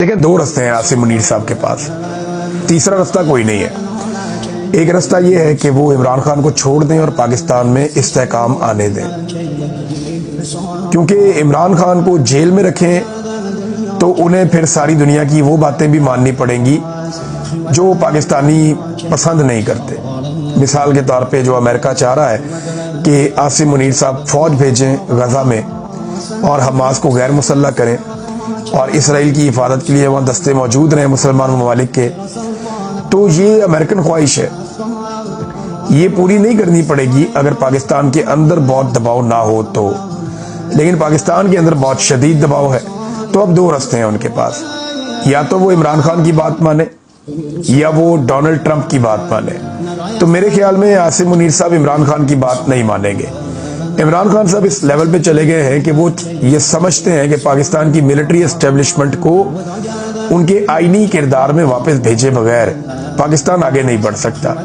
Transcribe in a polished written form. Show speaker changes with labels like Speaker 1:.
Speaker 1: देखिए, दो रास्ते हैं आसिम मुनीर साहब के पास, तीसरा रास्ता कोई नहीं है। एक रास्ता ये है कि वो इमरान खान को छोड़ दें और पाकिस्तान में इस्तेहकाम आने दें, क्योंकि इमरान खान को जेल में रखें तो उन्हें फिर सारी दुनिया की वो बातें भी माननी पड़ेंगी जो पाकिस्तानी पसंद नहीं करते। मिसाल के तौर पे जो अमेरिका चाह रहा है कि आसिम मुनीर साहब फौज भेजें गजा में और हमास को गैर मुसल्लह करें और इसराइल की हिफाजत के लिए वहाँ दस्ते मौजूद रहें मुसलमान ममालिक के, तो ये अमेरिकन ख्वाहिश है, ये पूरी नहीं करनी पड़ेगी अगर पाकिस्तान के अंदर बहुत दबाव ना हो तो। लेकिन पाकिस्तान के अंदर बहुत शदीद दबाव है, तो अब दो रास्ते हैं उनके पास, या तो वो इमरान खान की बात माने या वो डोनाल्ड ट्रंप की बात माने। तो मेरे ख्याल में आसिम मुनीर साहब इमरान खान की बात नहीं मानेंगे। इमरान खान साहब इस लेवल पे चले गए हैं कि वो ये समझते हैं कि पाकिस्तान की मिलिट्री एस्टेब्लिशमेंट को उनके आईनी किरदार में वापस भेजे बगैर पाकिस्तान आगे नहीं बढ़ सकता।